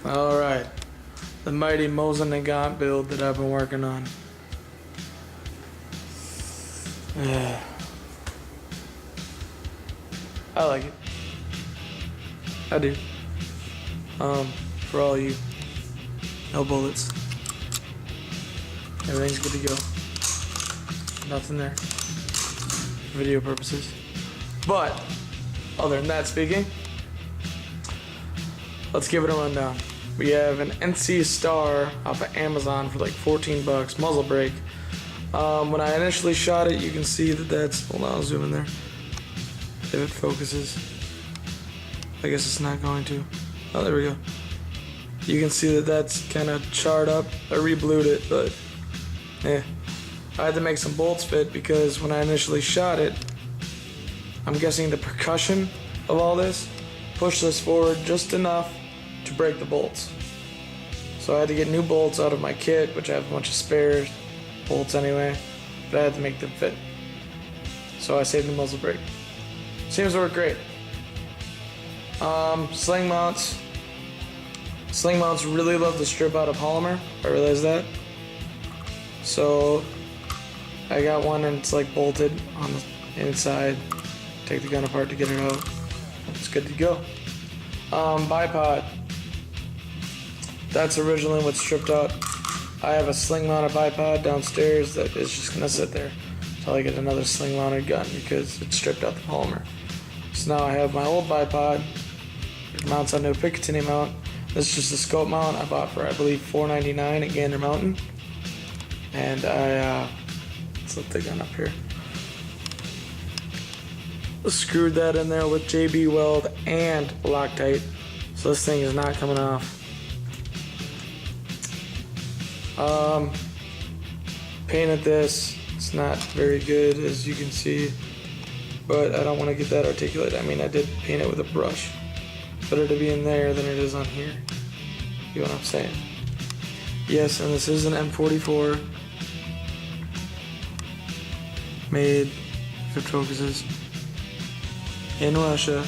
Alright, the mighty Mosin and Gaunt build that I've been working on. Yeah. I like it. I do. For all you, no bullets. Everything's good to go. Nothing there. Video purposes. But, other than that speaking, let's give it a rundown. We have an NC Star off of Amazon for like 14 bucks, muzzle brake. When I initially shot it, you can see that that's, hold on, I'll zoom in there. If it focuses. I guess it's not going to. Oh, there we go. You can see that that's kind of charred up. I re-blued it, but I had to make some bolts fit because when I initially shot it, I'm guessing the percussion of all this pushed this forward just enough to break the bolts. So I had to get new bolts out of my kit, which I have a bunch of spare bolts anyway, but I had to make them fit. So I saved the muzzle brake. Seems to work great. Sling mounts. Sling mounts really love to strip out of polymer. I realized that. So I got one and it's like bolted on the inside. Take the gun apart to get it out. It's good to go. Bipod. That's originally what stripped out. I have a sling mounted bipod downstairs that is just gonna sit there until I get another sling mounted gun because it stripped out the polymer. So now I have my old bipod. It mounts onto a Picatinny mount. This is just a scope mount I bought for I believe $4.99 at Gander Mountain. And I let's lift the gun up here. Screwed that in there with JB Weld and Loctite, so this thing is not coming off. Painted this. It's not very good as you can see, but I don't want to get that articulate. I mean, I did paint it with a brush. Better to be in there than it is on here. You know what I'm saying? Yes, and this is an M44 made, if it focuses, in Russia.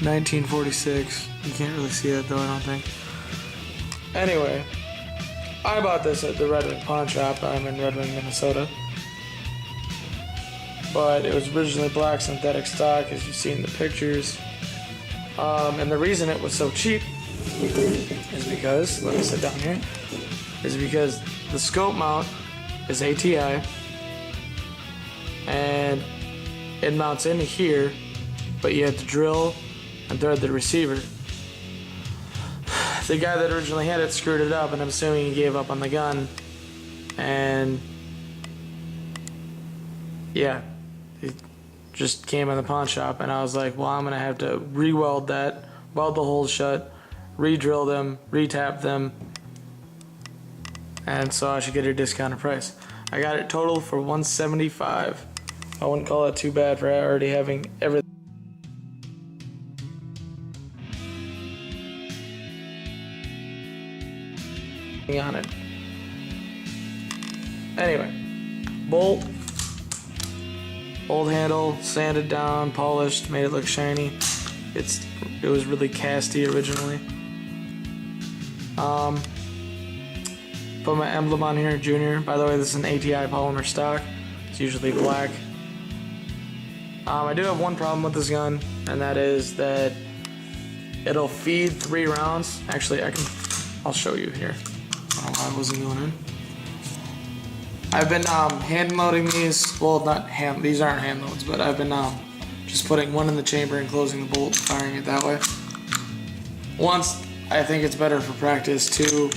1946. You can't really see it though, I don't think. Anyway, I bought this at the Red Wing Pawn Shop. I'm in Red Wing, Minnesota. But it was originally black synthetic stock, as you see in the pictures. And the reason it was so cheap is because, let me sit down here, is because the scope mount is ATI. And it mounts into here, but you have to drill and thread the receiver. The guy that originally had it screwed it up, and I'm assuming he gave up on the gun. And yeah, it just came in the pawn shop, and I was like, well, I'm gonna have to re-weld that, weld the holes shut, re-drill them, re-tap them, and so I should get a discounted price. I got it total for $175. I wouldn't call it too bad for already having everything on it. Anyway, bolt, old handle, sanded down, polished, made it look shiny. It was really casty originally. Put my emblem on here, Junior. By the way, this is an ATI polymer stock. It's usually black. I do have one problem with this gun, and that is that it'll feed 3 rounds. Actually, I'll show you here. I don't know why I wasn't going in. I've been hand loading these. Well, not hand. These aren't hand loads, but I've been just putting one in the chamber and closing the bolt, firing it that way. Once, I think it's better for practice. 2,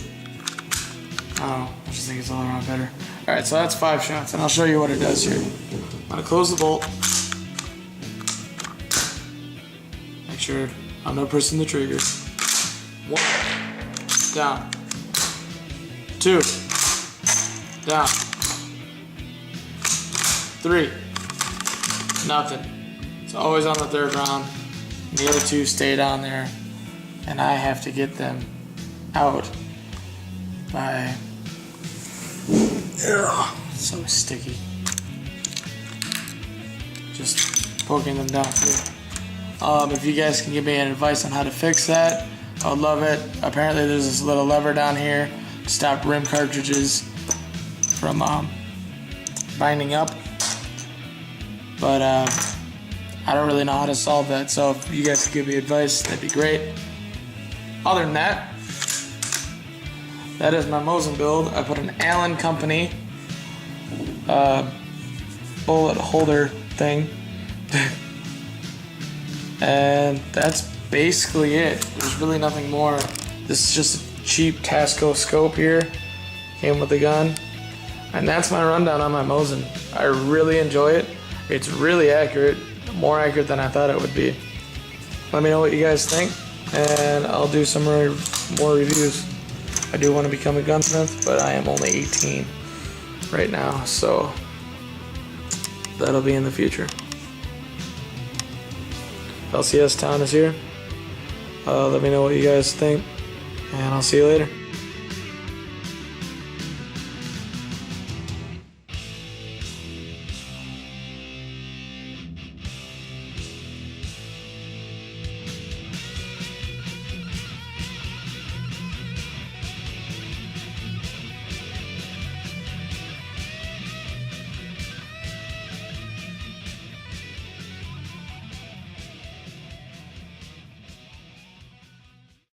I just think it's all around better. Alright, so that's 5 shots, and I'll show you what it does here. I'm going to close the bolt. Make sure I'm not pressing the trigger. 1, down. 2, down. 3, nothing. It's always on the 3rd round. The other 2 stay down there, and I have to get them out by, so sticky. Just poking them down through. If you guys can give me any advice on how to fix that, I would love it. Apparently there's this little lever down here to stop rim cartridges from binding up, but I don't really know how to solve that, so if you guys could give me advice, that'd be great. Other than that, that is my Mosin build. I put an Allen Company bullet holder thing and that's basically it. There's really nothing more. This is just a cheap Tasco scope here, came with the gun, and that's my rundown on my Mosin. I really enjoy it. It's really accurate, more accurate than I thought it would be. Let me know what you guys think, and I'll do some more reviews. I do want to become a gunsmith, but I am only 18 right now, so that'll be in the future. LCS Town is here. Let me know what you guys think, and I'll see you later.